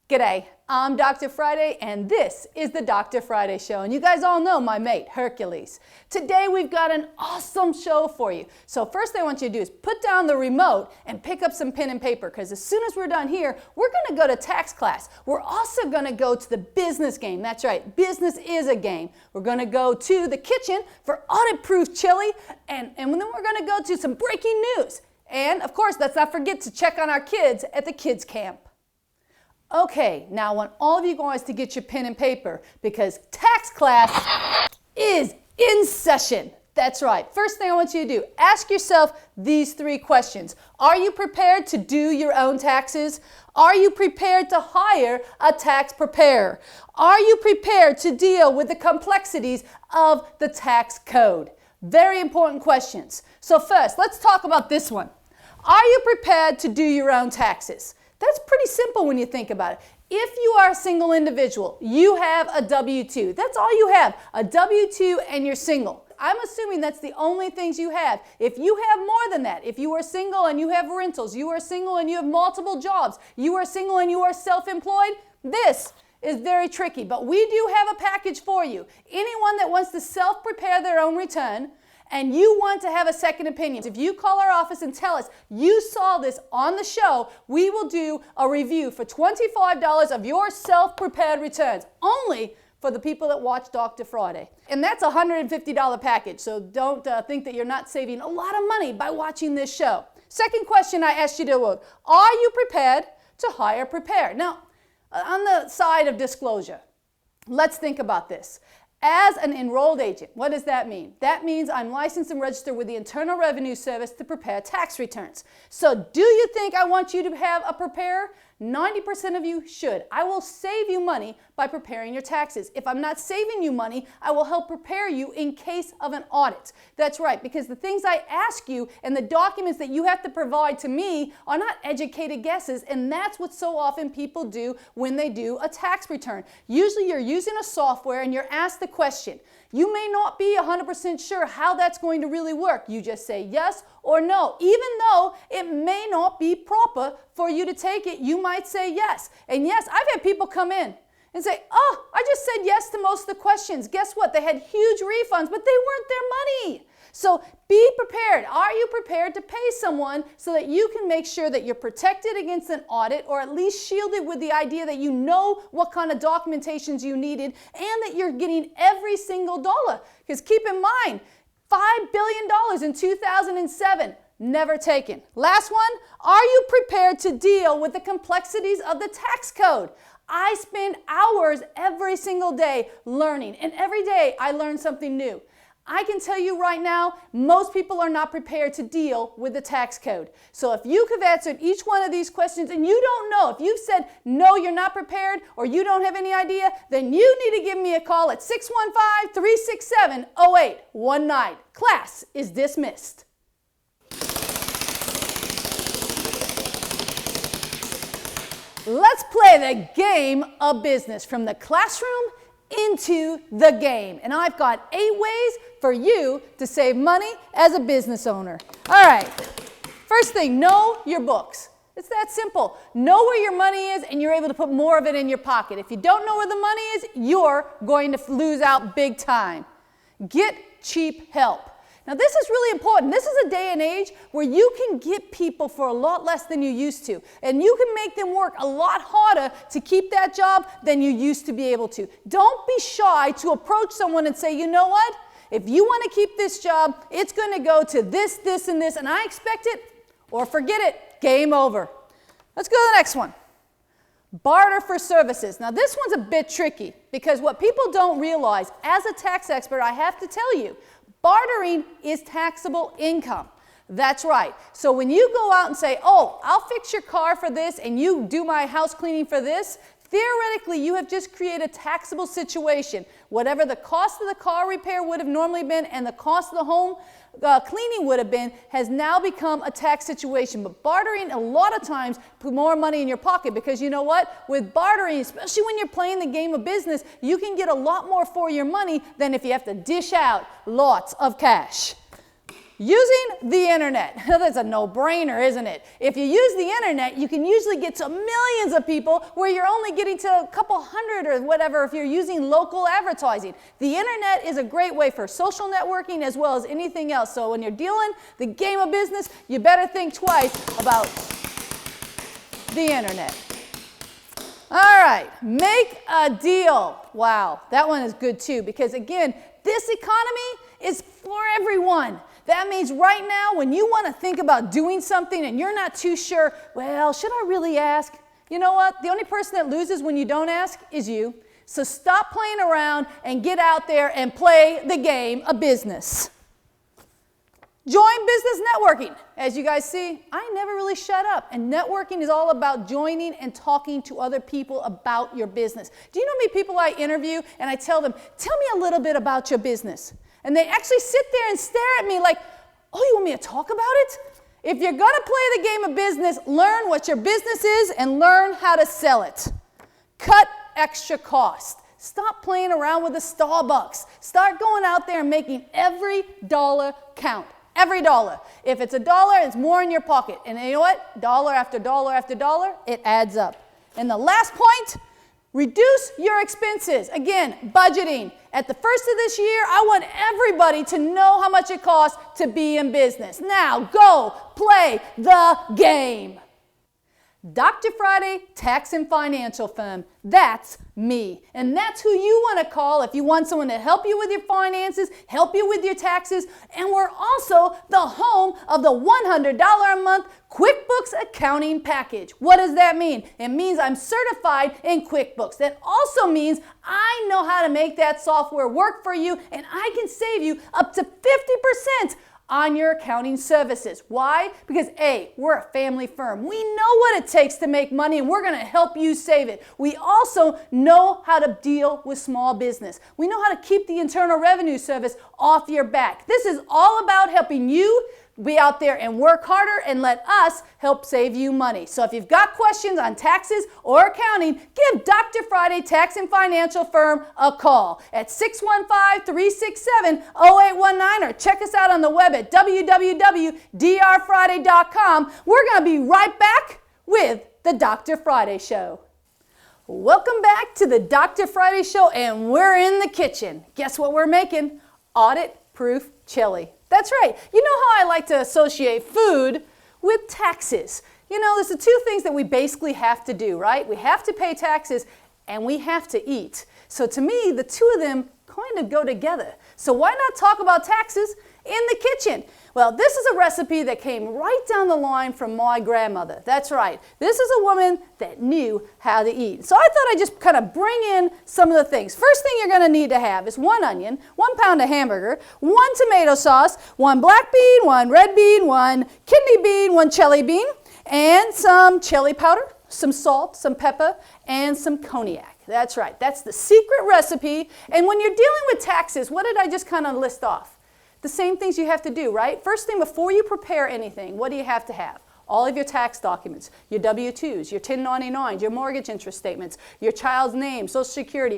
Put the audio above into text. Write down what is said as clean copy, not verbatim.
G'day, I'm Dr. Friday and this is the Dr. Friday Show, and you guys all know my mate, Hercules. Today we've got an awesome show for you. So first thing I want you to do is put down the remote and pick up some pen and paper, because as soon as we're done here, we're going to go to tax class. We're also going to go to the business game. That's right, business is a game. We're going to go to the kitchen for audit-proof chili, and then we're going to go to some breaking news. And of course, let's not forget to check on our kids at the kids camp. Okay, now I want all of you guys to get your pen and paper because tax class is in session. That's right. First thing I want you to do, ask yourself these 3 questions. Are you prepared to do your own taxes? Are you prepared to hire a tax preparer? Are you prepared to deal with the complexities of the tax code? Very important questions. So first, let's talk about this one. Are you prepared to do your own taxes? That's pretty simple when you think about it. If you are a single individual, you have a W-2. That's all you have, a W-2 and you're single. I'm assuming that's the only things you have. If you have more than that, if you are single and you have rentals, you are single and you have multiple jobs, you are single and you are self-employed, this is very tricky. But we do have a package for you. Anyone that wants to self-prepare their own return, and you want to have a second opinion, if you call our office and tell us you saw this on the show, we will do a review for $25 of your self-prepared returns, only for the people that watch Dr. Friday. And that's a $150 package, so don't think that you're not saving a lot of money by watching this show. Second question I asked you to look, are you prepared to hire a preparer? Now, on the side of disclosure, let's think about this. As an enrolled agent, what does that mean? That means I'm licensed and registered with the Internal Revenue Service to prepare tax returns. So do you think I want you to have a preparer? 90% of you should. I will save you money by preparing your taxes. If I'm not saving you money, I will help prepare you in case of an audit. That's right, because the things I ask you and the documents that you have to provide to me are not educated guesses, and that's what so often people do when they do a tax return. Usually you're using a software and you're asked the question. You may not be 100% sure how that's going to really work. You just say yes or no. Even though it may not be proper for you to take it, you might say yes. And yes, I've had people come in and say, oh, I just said yes to most of the questions. Guess what? They had huge refunds, but they weren't their money. So be prepared. Are you prepared to pay someone so that you can make sure that you're protected against an audit, or at least shielded with the idea that you know what kind of documentations you needed and that you're getting every single dollar? Because keep in mind, $5 billion in 2007, never taken. Last one, are you prepared to deal with the complexities of the tax code? I spend hours every single day learning, and every day I learn something new. I can tell you right now, most people are not prepared to deal with the tax code. So if you have answered each one of these questions and you don't know, if you've said, no, you're not prepared, or you don't have any idea, then you need to give me a call at 615-367-0819. Class is dismissed. Let's play the game of business, from the classroom into the game. And I've got 8 ways for you to save money as a business owner. All right, first thing, know your books. It's that simple. Know where your money is and you're able to put more of it in your pocket. If you don't know where the money is, you're going to lose out big time. Get cheap help. Now this is really important. This is a day and age where you can get people for a lot less than you used to. And you can make them work a lot harder to keep that job than you used to be able to. Don't be shy to approach someone and say, you know what? If you want to keep this job, it's going to go to this, this, and this, and I expect it, or forget it, game over. Let's go to the next one. Barter for services. Now this one's a bit tricky because what people don't realize, as a tax expert, I have to tell you, bartering is taxable income. That's right. So when you go out and say, oh, I'll fix your car for this and you do my house cleaning for this, theoretically you have just created a taxable situation. Whatever the cost of the car repair would have normally been and the cost of the home cleaning would have been has now become a tax situation. But bartering a lot of times put more money in your pocket, because you know what? With bartering, especially when you're playing the game of business, you can get a lot more for your money than if you have to dish out lots of cash. Using the internet. That's a no-brainer, isn't it? If you use the internet, you can usually get to millions of people where you're only getting to a couple hundred or whatever if you're using local advertising. The internet is a great way for social networking as well as anything else. So when you're dealing the game of business, you better think twice about the internet. All right, make a deal. Wow, that one is good too because again, this economy is for everyone. That means right now when you want to think about doing something and you're not too sure, well, should I really ask? You know what? The only person that loses when you don't ask is you. So stop playing around and get out there and play the game of business. Join business networking. As you guys see, I never really shut up. And networking is all about joining and talking to other people about your business. Do you know how many people I interview and I tell them, tell me a little bit about your business? And they actually sit there and stare at me like, oh, you want me to talk about it? If you're going to play the game of business, learn what your business is and learn how to sell it. Cut extra cost. Stop playing around with the Starbucks. Start going out there and making every dollar count. Every dollar. If it's $1, it's more in your pocket. And you know what? Dollar after dollar after dollar, it adds up. And the last point, reduce your expenses. Again, budgeting. At the first of this year, I want everybody to know how much it costs to be in business. Now, go play the game. Dr. Friday Tax and Financial Firm. That's me. And that's who you want to call if you want someone to help you with your finances, help you with your taxes, and we're also the home of the $100 a month QuickBooks accounting package. What does that mean? It means I'm certified in QuickBooks. That also means I know how to make that software work for you and I can save you up to 50% on your accounting services. Why? Because A, we're a family firm. We know what it takes to make money and we're going to help you save it. We also know how to deal with small business. We know how to keep the Internal Revenue Service off your back. This is all about helping you be out there and work harder and let us help save you money. So if you've got questions on taxes or accounting, give Dr. Friday Tax and Financial Firm a call at 615-367-0819 or check us out on the web at www.drfriday.com. We're going to be right back with the Dr. Friday Show. Welcome back to the Dr. Friday Show and we're in the kitchen. Guess what we're making? Audit-proof chili. That's right. You know how I like to associate food with taxes. You know, there's the two things that we basically have to do, right? We have to pay taxes and we have to eat. So to me, the two of them kind of go together. So why not talk about taxes in the kitchen? Well, this is a recipe that came right down the line from my grandmother. That's right. This is a woman that knew how to eat. So I thought I'd just kind of bring in some of the things. First thing you're going to need to have is 1 onion, 1 pound of hamburger, 1 tomato sauce, 1 black bean, 1 red bean, 1 kidney bean, 1 chili bean, and some chili powder, some salt, some pepper, and some cognac. That's right. That's the secret recipe. And when you're dealing with taxes, what did I just kind of list off? The same things you have to do, right? First thing, before you prepare anything, what do you have to have? All of your tax documents, your W-2s, your 1099s, your mortgage interest statements, your child's name, Social Security,